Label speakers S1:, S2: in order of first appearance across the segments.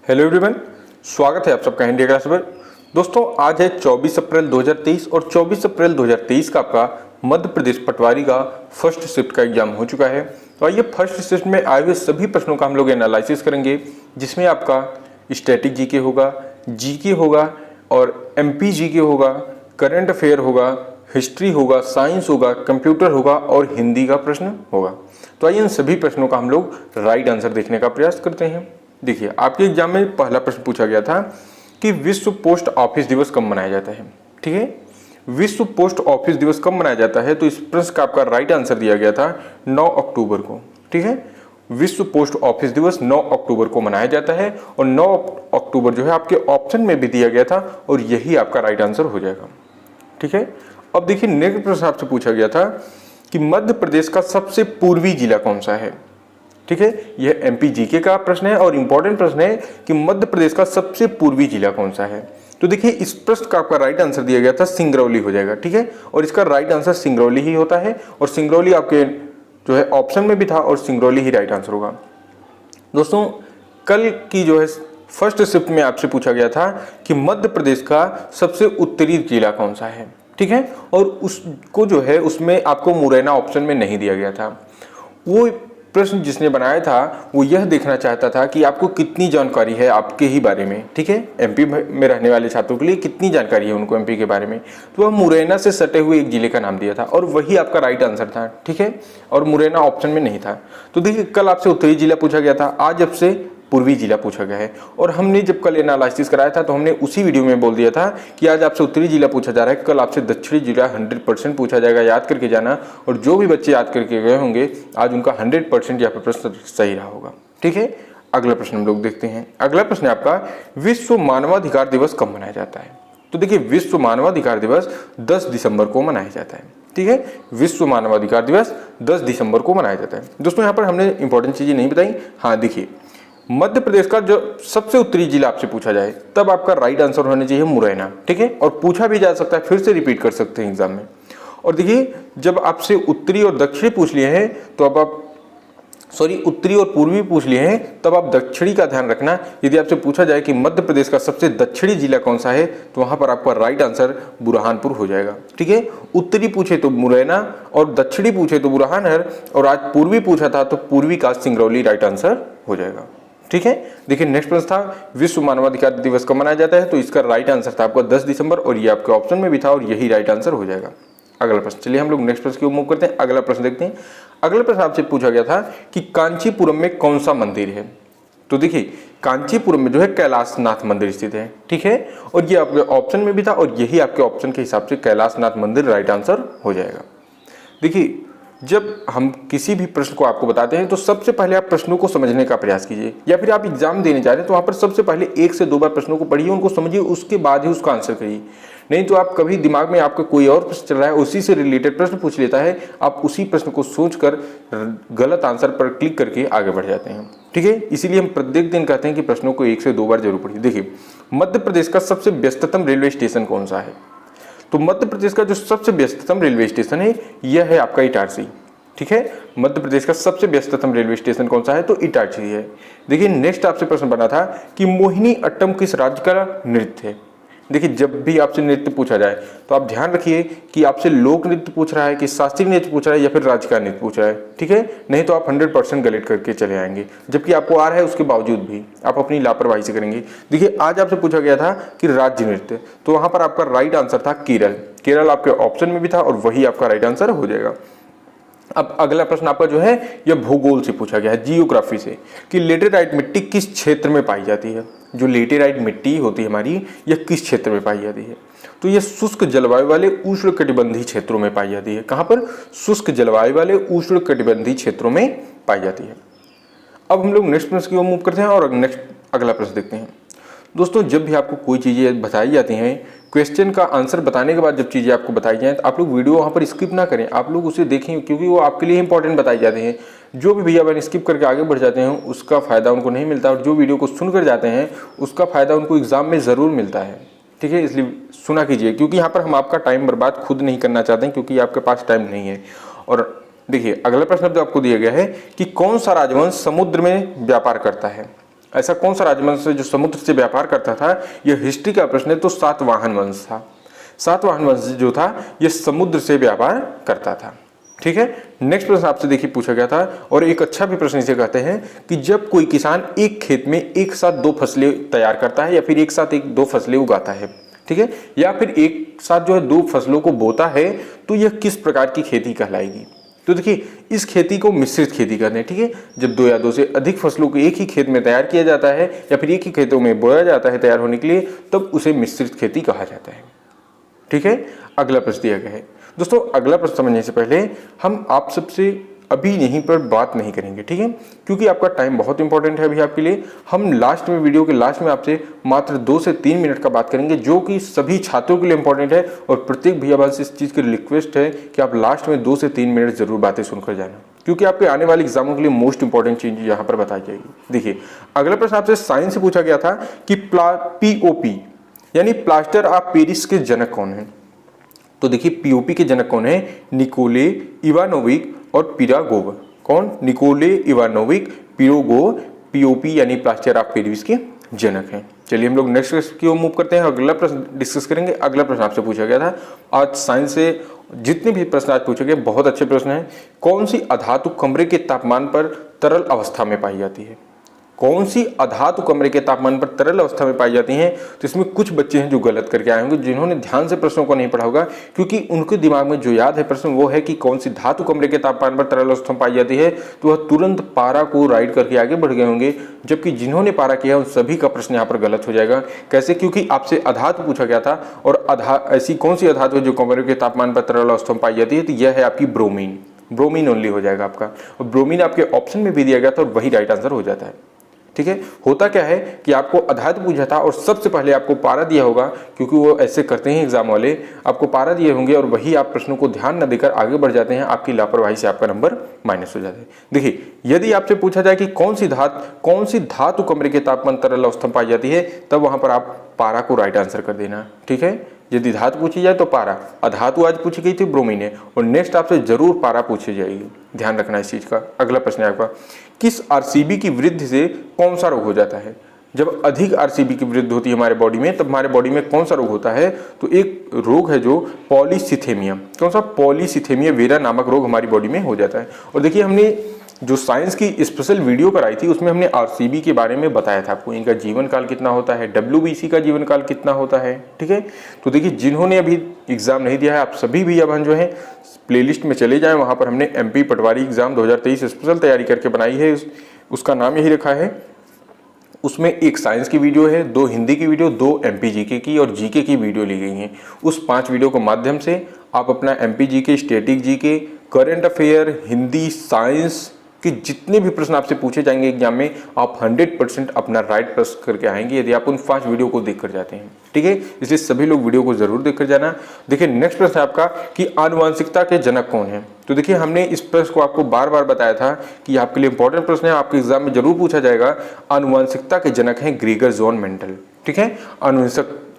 S1: Hello everyone, स्वागत है आप सबका इंडिया क्लास पर। दोस्तों आज है 24 अप्रैल 2023 और 24 अप्रैल 2023 का आपका मध्य प्रदेश पटवारी का फर्स्ट शिफ्ट का एग्जाम हो चुका है। तो आइए फर्स्ट शिफ्ट में आए हुए सभी प्रश्नों का हम लोग एनालिसिस करेंगे, जिसमें आपका स्टैटिक जीके होगा, जीके होगा और एमपी जीके होगा, करंट अफेयर होगा, हिस्ट्री होगा, साइंस होगा, कंप्यूटर होगा और हिंदी का प्रश्न होगा। तो आइए इन सभी प्रश्नों का हम लोग राइट आंसर देखने का प्रयास करते हैं। देखिए, आपके एग्जाम में पहला प्रश्न पूछा गया था कि विश्व पोस्ट ऑफिस दिवस कब मनाया जाता है। ठीक है, विश्व पोस्ट ऑफिस दिवस कब मनाया जाता है, तो इस प्रश्न का आपका राइट आंसर दिया गया था 9 अक्टूबर को। ठीक है, विश्व पोस्ट ऑफिस दिवस 9 अक्टूबर को मनाया जाता है और 9 अक्टूबर जो है आपके ऑप्शन में भी दिया गया था और यही आपका राइट आंसर हो जाएगा। ठीक है, अब देखिए नेक्स्ट प्रश्न आपसे पूछा गया था कि मध्य प्रदेश का सबसे पूर्वी जिला कौन सा है। ठीक है, यह एमपी जीके का प्रश्न है और इंपॉर्टेंट प्रश्न है कि मध्य प्रदेश का सबसे पूर्वी जिला कौन सा है। तो देखिए इस प्रश्न का आपका राइट आंसर दिया गया था सिंगरौली हो जाएगा। ठीक है, और इसका राइट आंसर सिंगरौली ही होता है और सिंगरौली आपके जो है ऑप्शन में भी था और सिंगरौली ही राइट आंसर होगा। दोस्तों कल की जो है फर्स्ट शिफ्ट में आपसे पूछा गया था कि मध्य प्रदेश का सबसे उत्तरी जिला कौन सा है। ठीक है, और उसको जो है उसमें आपको मुरैना ऑप्शन में नहीं दिया गया था। वो प्रश्न जिसने बनाया था वो यह देखना चाहता था कि आपको कितनी जानकारी है आपके ही बारे में। ठीक है, एमपी में रहने वाले छात्रों के लिए कितनी जानकारी है उनको एमपी के बारे में। तो वह मुरैना से सटे हुए एक जिले का नाम दिया था और वही आपका राइट आंसर था। ठीक है, और मुरैना ऑप्शन में नहीं था। तो देखिए कल आपसे उत्तरी जिला पूछा गया था, आज आपसे पूर्वी जिला पूछा गया है और हमने जब कल एनालिसिस कराया था तो हमने उसी वीडियो में बोल दिया था कि आज आपसे उत्तरी जिला पूछा जा रहा है, कल आपसे दक्षिणी जिला 100% पूछा जाएगा, याद करके जाना। और जो भी बच्चे याद करके गए होंगे आज उनका 100% यहाँ पर प्रश्न सही रहा होगा। ठीक है, अगला प्रश्न हम लोग देखते हैं। अगला प्रश्न है आपका विश्व मानवाधिकार दिवस कब मनाया जाता है। तो देखिए विश्व मानवाधिकार दिवस 10 दिसंबर को मनाया जाता है। ठीक है, विश्व मानवाधिकार दिवस 10 दिसंबर को मनाया जाता है। दोस्तों यहाँ पर हमने इंपॉर्टेंट चीजें नहीं बताई। हाँ देखिए, मध्य प्रदेश का जो सबसे उत्तरी जिला आपसे पूछा जाए तब आपका राइट आंसर होना चाहिए मुरैना। ठीक है, और पूछा भी जा सकता है, फिर से रिपीट कर सकते हैं एग्जाम में। और देखिए जब आपसे उत्तरी और दक्षिणी पूछ लिए हैं तो अब आप उत्तरी और पूर्वी पूछ लिए हैं तब आप दक्षिणी का ध्यान रखना। यदि आपसे पूछा जाए कि मध्य प्रदेश का सबसे दक्षिणी जिला कौन सा है तो वहां पर आपका राइट आंसर बुरहानपुर हो जाएगा। ठीक है, उत्तरी पूछे तो मुरैना और दक्षिणी पूछे तो बुरहानपुर और आज पूर्वी पूछा था तो पूर्वी का सिंगरौली राइट आंसर हो जाएगा। ठीक है, देखिए नेक्स्ट प्रश्न था विश्व मानवाधिकार दिवस कब मनाया जाता है, तो इसका राइट आंसर था आपका 10 दिसंबर और ये आपके ऑप्शन में भी था और यही राइट आंसर हो जाएगा। अगला प्रश्न, चलिए हम लोग नेक्स्ट प्रश्न की ओर मूव करते हैं। अगला प्रश्न देखते हैं। अगला प्रश्न आपसे पूछा गया था कि कांचीपुरम में कौन सा मंदिर है। तो देखिए कांचीपुरम में जो है कैलाशनाथ मंदिर स्थित है। ठीक है, और ये आपके ऑप्शन में भी था और यही आपके ऑप्शन के हिसाब से कैलाशनाथ मंदिर राइट आंसर हो जाएगा। देखिए जब हम किसी भी प्रश्न को आपको बताते हैं तो सबसे पहले आप प्रश्नों को समझने का प्रयास कीजिए, या फिर आप एग्जाम देने जा रहे हैं तो वहाँ पर सबसे पहले 1 से 2 बार प्रश्नों को पढ़िए, उनको समझिए, उसके बाद ही उसका आंसर करिए। नहीं तो आप कभी दिमाग में आपका कोई और प्रश्न चल रहा है, उसी से रिलेटेड प्रश्न पूछ लेता है, आप उसी प्रश्न को सोचकर गलत आंसर पर क्लिक करके आगे बढ़ जाते हैं। ठीक है, इसीलिए हम प्रत्येक दिन कहते हैं कि प्रश्नों को 1 से 2 बार जरूर पढ़िए। देखिए मध्य प्रदेश का सबसे व्यस्ततम रेलवे स्टेशन कौन सा है, तो मध्य प्रदेश का जो सबसे व्यस्ततम रेलवे स्टेशन है यह है आपका इटारसी। ठीक है, मध्य प्रदेश का सबसे व्यस्ततम रेलवे स्टेशन कौन सा है, तो इटारसी है। देखिए नेक्स्ट आपसे प्रश्न बना था कि मोहिनी अट्टम किस राज्य का नृत्य है। देखिए जब भी आपसे नृत्य पूछा जाए तो आप ध्यान रखिए कि आपसे लोक नृत्य पूछ रहा है कि शास्त्रीय नृत्य पूछ रहा है या फिर राज्य का नृत्य पूछ रहा है। ठीक है, नहीं तो आप 100% गलत करके चले आएंगे, जबकि आपको आ रहा है उसके बावजूद भी आप अपनी लापरवाही से करेंगे। देखिए आज आपसे पूछा गया था कि राज्य नृत्य, तो वहां पर आपका राइट आंसर था केरल। केरल आपके ऑप्शन में भी था और वही आपका राइट आंसर हो जाएगा। अब अगला प्रश्न आपका जो है यह भूगोल से पूछा गया है, जियोग्राफी से, कि लेटेराइट मिट्टी किस क्षेत्र में पाई जाती है। जो लेटेराइट मिट्टी होती है हमारी यह किस क्षेत्र में पाई जाती है, तो यह शुष्क जलवायु वाले उष्णकटिबंधीय क्षेत्रों में पाई जाती है। कहां पर, शुष्क जलवायु वाले उष्णकटिबंधीय क्षेत्रों में पाई जाती है। अब हम लोग नेक्स्ट प्रश्न की ओर मूव करते हैं और नेक्स्ट अगला प्रश्न देखते हैं। दोस्तों जब भी आपको कोई चीज़ें बताई जाती हैं, क्वेश्चन का आंसर बताने के बाद जब चीज़ें आपको बताई जाएं तो आप लोग वीडियो वहाँ पर स्किप ना करें, आप लोग उसे देखें क्योंकि वो आपके लिए इंपॉर्टेंट बताई जाते हैं। जो भी भैया बहन स्किप करके आगे बढ़ जाते हैं उसका फ़ायदा उनको नहीं मिलता और जो वीडियो को सुनकर जाते हैं उसका फ़ायदा उनको एग्जाम में ज़रूर मिलता है। ठीक है, इसलिए सुना कीजिए क्योंकि यहाँ पर हम आपका टाइम बर्बाद खुद नहीं करना चाहते हैं क्योंकि आपके पास टाइम नहीं है। और देखिए अगला प्रश्न जो आपको दिया गया है कि कौन सा राजवंश समुद्र में व्यापार करता है। ऐसा कौन सा राजवंश है जो समुद्र से व्यापार करता था? यह हिस्ट्री का प्रश्न है, तो सातवाहन वंश था। सातवाहन वंश जो था यह समुद्र से व्यापार करता था। ठीक है, नेक्स्ट प्रश्न आपसे देखिए पूछा गया था, और एक अच्छा भी प्रश्न इसे कहते हैं कि जब कोई किसान एक खेत में एक साथ दो फसलें तैयार करता है या फिर एक साथ दो फसलें उगाता है, ठीक है, या फिर एक साथ जो है दो फसलों को बोता है, तो यह किस प्रकार की खेती कहलाएगी? तो देखिए, इस खेती को मिश्रित खेती कहते हैं। ठीक है, जब दो या दो से अधिक फसलों को एक ही खेत में तैयार किया जाता है या फिर एक ही खेतों में बोया जाता है तैयार होने के लिए, तब उसे मिश्रित खेती कहा जाता है। ठीक है, अगला प्रश्न दिया गया है। दोस्तों, अगला प्रश्न समझने से पहले हम आप सबसे अभी यहीं पर बात नहीं करेंगे, ठीक है, क्योंकि आपका टाइम बहुत इंपॉर्टेंट है अभी आपके लिए। हम लास्ट में, वीडियो के लास्ट में आपसे मात्र 2 से 3 मिनट का बात करेंगे, जो कि सभी छात्रों के लिए इंपॉर्टेंट है, और प्रत्येक भैया बहन से इस चीज़ की रिक्वेस्ट है कि आप लास्ट में 2 से 3 मिनट जरूर बातें सुनकर जाना, क्योंकि आपके आने वाले एग्जामों के लिए मोस्ट इंपॉर्टेंट चीज यहाँ पर बताई जाएगी। देखिए, अगला प्रश्न आपसे साइंस से पूछा गया था कि POP यानी प्लास्टर ऑफ पेरिस के जनक कौन है? तो देखिए, पीओपी के जनक कौन है? निकोले इवानोविक और पिरागोव। कौन? निकोले इवानोविक, पिरागोव, पीओपी यानी प्लास्टर ऑफ पेरिस के जनक हैं। चलिए हम लोग नेक्स्ट की ओर मूव करते हैं, अगला प्रश्न डिस्कस करेंगे। अगला प्रश्न आपसे पूछा गया था, आज साइंस से जितने भी प्रश्न आज पूछे गए बहुत अच्छे प्रश्न हैं। कौन सी अधातु कमरे के तापमान पर तरल अवस्था में पाई जाती है? कौन सी अधातु कमरे के तापमान पर तरल अवस्था में पाई जाती हैं? तो इसमें कुछ बच्चे हैं जो गलत करके आए होंगे, जिन्होंने ध्यान से प्रश्नों को नहीं पढ़ा होगा, क्योंकि उनके दिमाग में जो याद है प्रश्न वो है कि कौन सी धातु कमरे के तापमान पर तरल अवस्था में पाई जाती है, तो वह तुरंत पारा को राइट करके आगे बढ़ गए होंगे, जबकि जिन्होंने पारा किया उन सभी का प्रश्न यहाँ पर गलत हो जाएगा। कैसे? क्योंकि आपसे अधातु पूछा गया था, और ऐसी कौन सी अधातु है जो कमरे के तापमान पर तरल अवस्था में पाई जाती है? तो यह है आपकी ब्रोमीन। ब्रोमीन ओनली हो जाएगा आपका, और ब्रोमीन आपके ऑप्शन में भी दिया गया था और वही राइट आंसर हो जाता है। ठीक है, होता क्या है कि आपको अधातु पूछा था और सबसे पहले आपको पारा दिया होगा, क्योंकि वो ऐसे करते हैं एग्जाम वाले, आपको पारा दिए होंगे और वही आप प्रश्नों को ध्यान न देकर आगे बढ़ जाते हैं, आपकी लापरवाही से आपका नंबर माइनस हो जाता है। देखिए, यदि आपसे पूछा जाए कि कौन सी धातु कमरे के तापमान तरल अवस्था में पाई जाती है, तब वहां पर आप पारा को राइट आंसर कर देना। ठीक है, यदि धातु पूछी जाए तो पारा, अधातु आज पूछी गई थी ब्रोमीन है, और नेक्स्ट आपसे जरूर पारा पूछी जाएगी, ध्यान रखना इस चीज का। अगला प्रश्न है आपका, किस आरसीबी की वृद्धि से कौन सा रोग हो जाता है? जब अधिक आरसीबी की वृद्धि होती है हमारे बॉडी में, तब हमारे बॉडी में कौन सा रोग होता है? तो एक रोग है जो पॉलीसिथेमिया। कौन सा? पॉलीसिथेमिया वेरा नामक रोग हमारी बॉडी में हो जाता है। और देखिए, हमने जो साइंस की स्पेशल वीडियो पर आई थी उसमें हमने आरसीबी के बारे में बताया था आपको, इनका जीवन काल कितना होता है, डब्ल्यूबीसी का जीवन काल कितना होता है। ठीक है, तो देखिए, जिन्होंने अभी एग्जाम नहीं दिया है, आप सभी भी अब जो है प्लेलिस्ट में चले जाएं, वहां पर हमने एमपी पटवारी एग्जाम 2023 स्पेशल तैयारी करके बनाई है, उसका नाम यही रखा है। उसमें एक साइंस की वीडियो है, 2 हिंदी की वीडियो, 2 एमपी जीके की और जीके की वीडियो ली गई हैं। उस 5 वीडियो के माध्यम से आप अपना MP GK, static GK, current affair, Hindi, science कि जितने भी प्रश्न आपसे पूछे जाएंगे एग्जाम में, आप 100% अपना राइट प्रश्न करके आएंगे यदि आप उन 5 वीडियो को देख कर जाते हैं। ठीक है, इसलिए सभी लोग वीडियो को जरूर देख कर जाना। देखिए, नेक्स्ट प्रश्न है आपका कि आनुवंशिकता के जनक कौन है? तो देखिए, हमने इस प्रश्न को आपको बार बार बताया था कि आपके लिए इंपॉर्टेंट प्रश्न है, आपके एग्जाम में जरूर पूछा जाएगा। आनुवंशिकता के जनक हैं ग्रीगर जॉन मेंडल। ठीक है,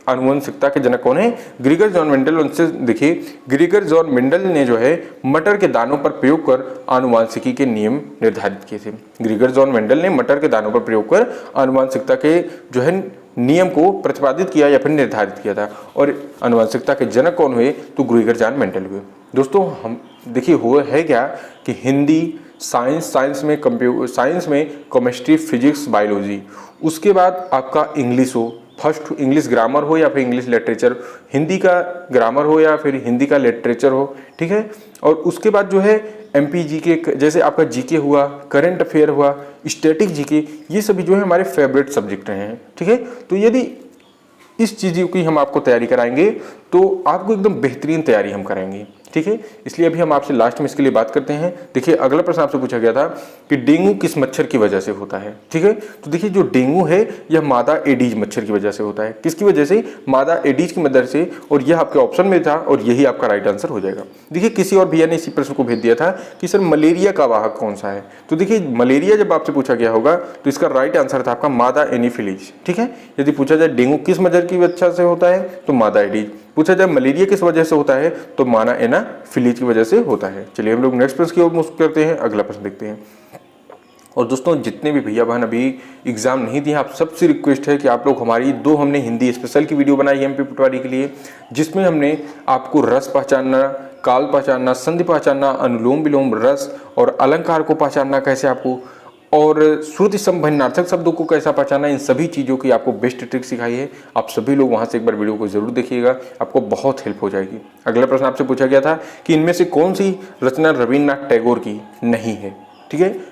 S1: आनुवंशिकता के जनक कौन है? ग्रीगर जॉन मेंडल। उनसे देखिए, ग्रीगर जॉन मेंडल ने जो है मटर के दानों पर प्रयोग कर आनुवंशिकी के नियम निर्धारित किए थे। ग्रीगर जॉन मेंडल ने मटर के दानों पर प्रयोग कर आनुवंशिकता के जो है नियम को प्रतिपादित किया या फिर निर्धारित किया था। और आनुवंशिकता के जनक कौन हुए? तो ग्रीगर जॉन मेंडल हुए। दोस्तों, हम देखिए हुआ है क्या कि हिंदी, साइंस में केमिस्ट्री, फिजिक्स, बायोलॉजी, उसके बाद आपका इंग्लिश हो, फर्स्ट इंग्लिश ग्रामर हो या फिर इंग्लिश लिटरेचर, हिंदी का ग्रामर हो या फिर हिंदी का लिटरेचर हो। ठीक है, और उसके बाद जो है एमपी जीके, जैसे आपका जीके हुआ, करंट अफेयर हुआ, स्टैटिक जीके, ये सभी जो है हमारे फेवरेट सब्जेक्ट रहे हैं। ठीक है, तो यदि इस चीज़ की हम आपको तैयारी कराएंगे तो आपको एकदम बेहतरीन तैयारी हम कराएंगे। ठीक है, इसलिए अभी हम आपसे लास्ट में इसके लिए बात करते हैं। देखिए, अगला प्रश्न आपसे पूछा गया था कि डेंगू किस मच्छर की वजह से होता है? ठीक है, तो देखिए, जो डेंगू है यह मादा एडीज मच्छर की वजह से होता है। किसकी वजह से? मादा एडीज की मदद से, और यह आपके ऑप्शन में था और यही आपका राइट आंसर हो जाएगा। देखिए, किसी और भैया ने इसी प्रश्न को भेज दिया था कि सर मलेरिया का वाहक कौन सा है? तो देखिए, मलेरिया जब आपसे पूछा गया होगा तो इसका राइट आंसर था आपका मादा एनीफिलीज। ठीक है, यदि पूछा जाए डेंगू किस मच्छर की वजह से होता है तो मादा एडीज, पूछा जाए मलेरिया किस वजह से होता है तो माना एनाफिलीज की वजह से होता है। चलिए हम लोग नेक्स्ट प्रश्न की ओर मूव करते हैं, अगला प्रश्न देखते हैं। और दोस्तों जितने भी भैया बहन अभी एग्ज़ाम नहीं दिए, आप सबसे रिक्वेस्ट है कि आप लोग हमारी दो हमने हिंदी स्पेशल की वीडियो बनाई है एमपी पटवारी के लिए, जिसमें हमने आपको रस पहचानना, काल पहचानना, संधि पहचानना, अनुलोम विलोम, रस और अलंकार को पहचानना कैसे आपको, और श्रुति संबंधार्थक शब्दों को कैसा पहचानना, इन सभी चीज़ों की आपको बेस्ट ट्रिक सिखाई है। आप सभी लोग वहाँ से एक बार वीडियो को जरूर देखिएगा, आपको बहुत हेल्प हो जाएगी। अगला प्रश्न आपसे पूछा गया था कि इनमें से कौन सी रचना रविन्द्रनाथ टैगोर की नहीं है। ठीक है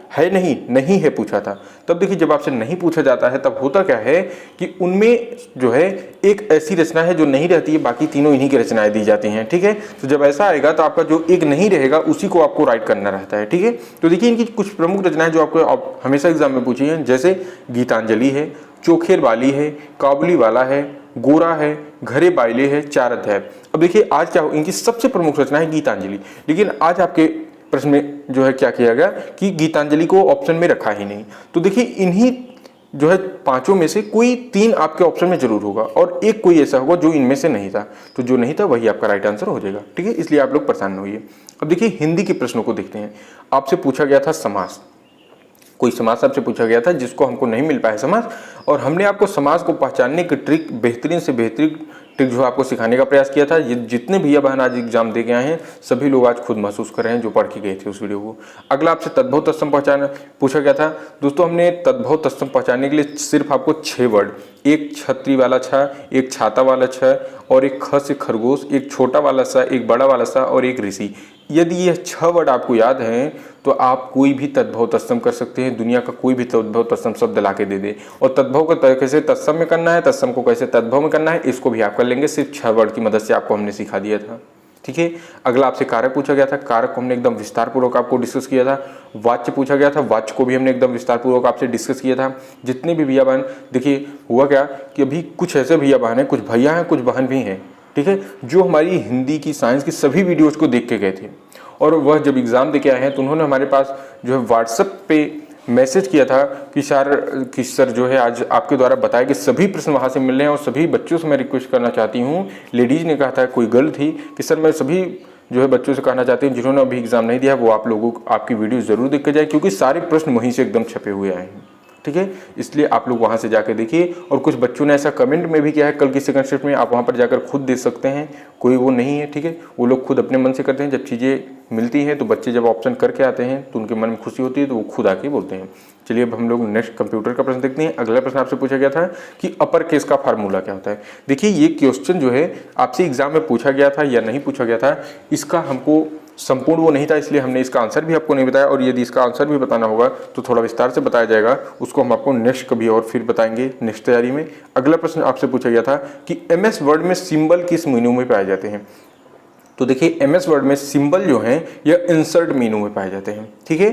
S1: नहीं है पूछा था। तब देखिए जब आपसे नहीं पूछा जाता है तब होता क्या है कि उनमें जो है एक ऐसी रचना है जो नहीं रहती है, बाकी तीनों इन्हीं की रचनाएं दी जाती हैं। ठीक है, तो जब ऐसा आएगा तो आपका जो एक नहीं रहेगा उसी को आपको राइट करना रहता है। ठीक है, तो देखिए इनकी कुछ प्रमुख रचनाएं जो आपको हमेशा एग्जाम में पूछी हैं, जैसे गीतांजलि है, चोखेर बाली है, काबुली वाला है, गोरा है, घरे बाइले है, चार अध्याय। अब देखिए आज क्या हो, इनकी सबसे प्रमुख रचना है गीतांजलि, लेकिन आज आपके प्रश्न में जो है क्या किया गया कि गीतांजलि को ऑप्शन में रखा ही नहीं। तो देखिए इन्हीं जो है पांचों में से कोई तीन आपके ऑप्शन में जरूर होगा और एक कोई ऐसा होगा जो इनमें से नहीं था, तो जो नहीं था वही आपका राइट आंसर हो जाएगा। ठीक है, इसलिए आप लोग परेशान न होइए। अब देखिए हिंदी के प्रश्नों को देखते हैं। आपसे पूछा गया था समास, कोई समास आपसे पूछा गया था जिसको हमको नहीं मिल पाया समास, और हमने आपको समास को पहचानने की ट्रिक, बेहतरीन से बेहतरीन ट्रिक जो आपको सिखाने का प्रयास किया था। ये जितने भैया बहन आज एग्जाम दे के आए हैं सभी लोग आज खुद महसूस कर रहे हैं जो पढ़ के गए थे उस वीडियो को। अगला आपसे तद्भव तत्सम पहचान पूछा गया था। दोस्तों हमने तद्भव तत्सम पहचानने के लिए सिर्फ आपको 6 वर्ड, एक छतरी वाला छ, एक छाता वाला छ, और एक ख से खरगोश, एक छोटा वाला सा, एक बड़ा वाला सा और एक ऋषि। यदि ये 6 वर्ड आपको याद हैं तो आप कोई भी तद्भव तत्सम कर सकते हैं, दुनिया का कोई भी तद्भव तत्सम शब्द ला के दे दे। और तद्भव को कैसे तत्सम में करना है, तत्सम को कैसे तद्भव में करना है, इसको भी आप कर लेंगे। सिर्फ 6 वर्ड की मदद से आपको हमने सिखा दिया था। ठीक है, अगला आपसे कारक पूछा गया था। कारक को हमने एकदम विस्तार पूर्वक आपको डिस्कस किया था। वाच्य पूछा गया था, वाच्य को भी हमने एकदम विस्तार पूर्वक आपसे डिस्कस किया था। जितने भी भैया बहन, देखिए हुआ क्या कि अभी कुछ ऐसे भैया बहन हैं, कुछ भैया हैं कुछ बहन भी हैं, ठीक है, जो हमारी हिंदी की, साइंस की सभी वीडियोज को देख के गए थे, और वह जब एग्ज़ाम दे के आए हैं तो उन्होंने हमारे पास जो है व्हाट्सएप पे मैसेज किया था कि सर जो है आज आपके द्वारा बताए कि सभी प्रश्न वहाँ से मिल रहे हैं, और सभी बच्चों से मैं रिक्वेस्ट करना चाहती हूँ, लेडीज़ ने कहा था, कोई गर्ल थी, कि सर मैं सभी जो है बच्चों से कहना चाहती हूँ जिन्होंने अभी एग्ज़ाम नहीं दिया वो आप लोगों आपकी वीडियो ज़रूर देख के जाए, क्योंकि सारे प्रश्न वहीं से एकदम छपे हुए आए हैं। ठीक है, इसलिए आप लोग वहाँ से जाकर देखिए। और कुछ बच्चों ने ऐसा कमेंट में भी किया है कल की सेकंड शिफ्ट में, आप वहाँ पर जाकर खुद देख सकते हैं, कोई वो नहीं है। ठीक है, वो लोग खुद अपने मन से करते हैं। जब चीज़ें मिलती हैं तो बच्चे जब ऑप्शन करके आते हैं तो उनके मन में खुशी होती है, तो वो खुद आके बोलते हैं। चलिए अब हम लोग नेक्स्ट कंप्यूटर का प्रश्न देखते हैं। अगला प्रश्न आपसे पूछा गया था कि अपर केस का फार्मूला क्या होता है। देखिए ये क्वेश्चन जो है आपसे एग्जाम में पूछा गया था या नहीं पूछा गया था, इसका हमको संपूर्ण वो नहीं था, इसलिए हमने इसका आंसर भी आपको नहीं बताया, और यदि इसका आंसर भी बताना होगा तो थोड़ा विस्तार से बताया जाएगा, उसको हम आपको नेक्स्ट कभी और फिर बताएंगे नेक्स्ट तैयारी में। अगला प्रश्न आपसे पूछा गया था कि एमएस वर्ड में सिंबल किस मीनू में पाए जाते हैं। तो देखिए एमएस वर्ड में सिंबल जो हैं यह इंसर्ट मीनू में पाए जाते हैं। ठीक है,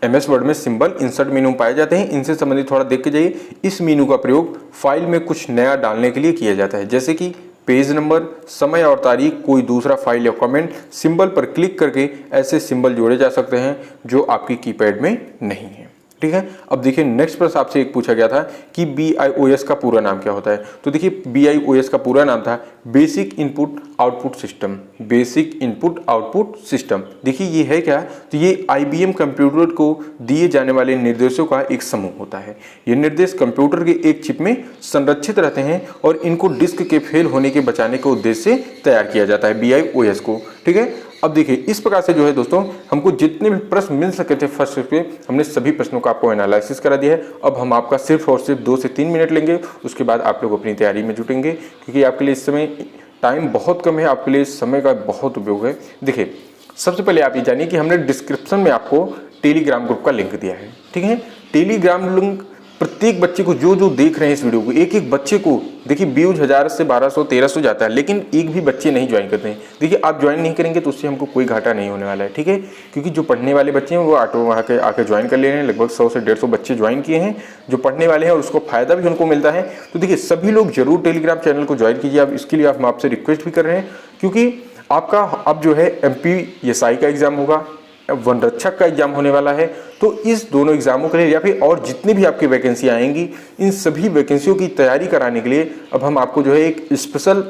S1: एमएस वर्ड में सिंबल इंसर्ट मीनू में पाए जाते हैं। इनसे संबंधित थोड़ा देख के जाइए। इस मीनू का प्रयोग फाइल में कुछ नया डालने के लिए किया जाता है, जैसे कि पेज नंबर, समय और तारीख, कोई दूसरा फाइल या कमेंट। सिंबल पर क्लिक करके ऐसे सिंबल जोड़े जा सकते हैं जो आपकी कीपैड में नहीं है। ठीक है, अब देखिए नेक्स्ट प्रश्न आपसे एक पूछा गया था कि BIOS का पूरा नाम क्या होता है। तो देखिए BIOS का पूरा नाम था basic input output system. Basic input output system, देखिए ये है क्या, तो ये IBM कंप्यूटर को दिए जाने वाले निर्देशों का एक समूह होता है। ये निर्देश कंप्यूटर के एक चिप में संरक्षित रहते हैं और इनको डिस्क के फेल होने के बचाने के उद्देश्य से तैयार किया जाता है BIOS को। ठीक है, अब देखिए इस प्रकार से जो है दोस्तों हमको जितने भी प्रश्न मिल सके थे फर्स्ट शिफ्ट पे, हमने सभी प्रश्नों का आपको एनालिसिस करा दिया है। अब हम आपका सिर्फ और सिर्फ 2 से 3 मिनट लेंगे, उसके बाद आप लोग अपनी तैयारी में जुटेंगे, क्योंकि आपके लिए इस समय टाइम बहुत कम है, आपके लिए इस समय का बहुत उपयोग है। देखिए सबसे पहले आप ये जानिए कि हमने डिस्क्रिप्शन में आपको टेलीग्राम ग्रुप का लिंक दिया है। ठीक है, टेलीग्राम लिंक प्रत्येक बच्चे को, जो देख रहे हैं इस वीडियो को, एक एक बच्चे को देखिए व्यूज 1000 से 1200 1300 जाता है, लेकिन एक भी बच्चे नहीं ज्वाइन करते हैं। देखिए आप ज्वाइन नहीं करेंगे तो उससे हमको कोई घाटा नहीं होने वाला है। ठीक है, क्योंकि जो पढ़ने वाले बच्चे हैं वो ऑटो वहाँ के आके ज्वाइन कर ले रहे हैं। लगभग 100 से 150 बच्चे ज्वाइन किए हैं जो पढ़ने वाले हैं, और उसको फायदा भी उनको मिलता है। तो देखिए सभी लोग जरूर टेलीग्राम चैनल को ज्वाइन कीजिए। आप इसके लिए हम आपसे रिक्वेस्ट भी कर रहे हैं, क्योंकि आपका अब जो है MPSI का एग्जाम होगा, वन रक्षक का एग्जाम होने वाला है। तो इस दोनों एग्जामों के लिए या फिर और जितनी भी आपकी वैकेंसी आएंगी, इन सभी वैकेंसियों की तैयारी कराने के लिए अब हम आपको जो है एक स्पेशल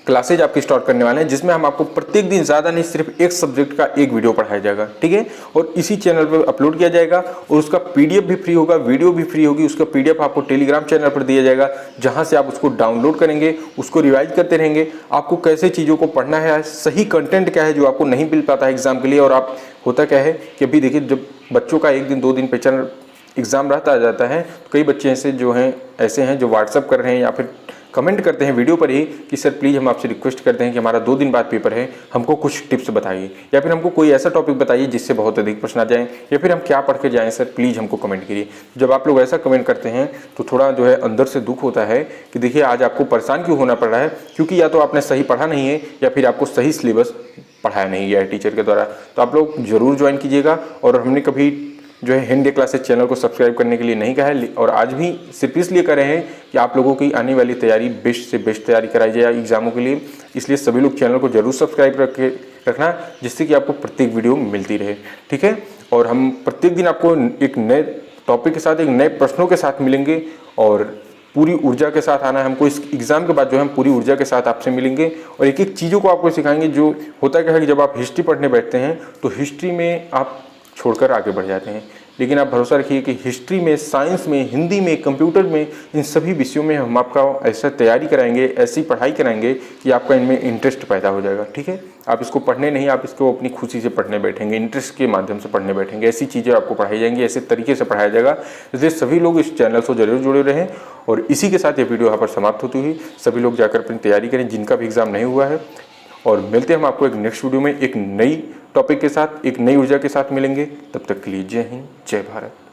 S1: क्लासेज आपकी स्टार्ट करने वाले हैं, जिसमें हम आपको प्रत्येक दिन ज़्यादा नहीं सिर्फ एक सब्जेक्ट का एक वीडियो पढ़ाया जाएगा, ठीक है। और इसी चैनल पर अपलोड किया जाएगा और उसका पीडीएफ भी फ्री होगा, वीडियो भी फ्री होगी। उसका पीडीएफ आपको टेलीग्राम चैनल पर दिया जाएगा, जहां से आप उसको डाउनलोड करेंगे, उसको रिवाइज करते रहेंगे। आपको कैसे चीज़ों को पढ़ना है, सही कंटेंट क्या है जो आपको नहीं मिल पाता है एग्जाम के लिए। और आप होता क्या है कि अभी देखिए, जब बच्चों का 1 दिन 2 दिन पेपर एग्जाम रहता आ जाता है, तो कई बच्चे ऐसे हैं जो व्हाट्सअप कर रहे हैं या फिर कमेंट करते हैं वीडियो पर ही कि सर प्लीज़ हम आपसे रिक्वेस्ट करते हैं कि हमारा 2 दिन बाद पेपर है, हमको कुछ टिप्स बताइए, या फिर हमको कोई ऐसा टॉपिक बताइए जिससे बहुत अधिक प्रश्न आ जाएं, या फिर हम क्या पढ़ के जाएं सर, प्लीज़ हमको कमेंट करिए। जब आप लोग ऐसा कमेंट करते हैं तो थोड़ा अंदर से दुख होता है कि देखिए आज आपको परेशान क्यों होना पड़ रहा है, क्योंकि या तो आपने सही पढ़ा नहीं है या फिर आपको सही सिलेबस पढ़ाया नहीं गया है टीचर के द्वारा। तो आप लोग जरूर ज्वाइन कीजिएगा। और हमने कभी हिंदी इंडिया क्लासेस चैनल को सब्सक्राइब करने के लिए नहीं कहा है, और आज भी सिर्फ इसलिए कर रहे हैं कि आप लोगों की आने वाली तैयारी बेस्ट से बेस्ट तैयारी कराई जाए एग्जामों के लिए। इसलिए सभी लोग चैनल को जरूर सब्सक्राइब रखना, जिससे कि आपको प्रत्येक वीडियो मिलती रहे, ठीक है। और हम प्रत्येक दिन आपको एक नए टॉपिक के साथ, एक नए प्रश्नों के साथ मिलेंगे, और पूरी ऊर्जा के साथ आना है हमको। इस एग्जाम के बाद हम पूरी ऊर्जा के साथ आपसे मिलेंगे और एक एक चीज़ों को आपको सिखाएंगे। जो होता क्या है कि जब आप हिस्ट्री पढ़ने बैठते हैं तो हिस्ट्री में आप छोड़कर आगे बढ़ जाते हैं, लेकिन आप भरोसा रखिए कि हिस्ट्री में, साइंस में, हिंदी में, कंप्यूटर में, इन सभी विषयों में हम आपका ऐसा तैयारी कराएंगे, ऐसी पढ़ाई कराएंगे कि आपका इनमें इंटरेस्ट पैदा हो जाएगा, ठीक है। आप इसको पढ़ने नहीं, आप इसको अपनी खुशी से पढ़ने बैठेंगे, इंटरेस्ट के माध्यम से पढ़ने बैठेंगे। ऐसी चीज़ें आपको पढ़ाई जाएंगी, ऐसे तरीके से पढ़ाया जाएगा। इसलिए सभी लोग इस चैनल से जरूर जुड़े रहें। और इसी के साथ ये वीडियो यहाँ पर समाप्त होती हुई, सभी लोग जाकर अपनी तैयारी करें जिनका भी एग्ज़ाम नहीं हुआ है। और मिलते हैं हम आपको एक नेक्स्ट वीडियो में एक नई टॉपिक के साथ, एक नई ऊर्जा के साथ मिलेंगे। तब तक के लिए जय हिंद, जय भारत।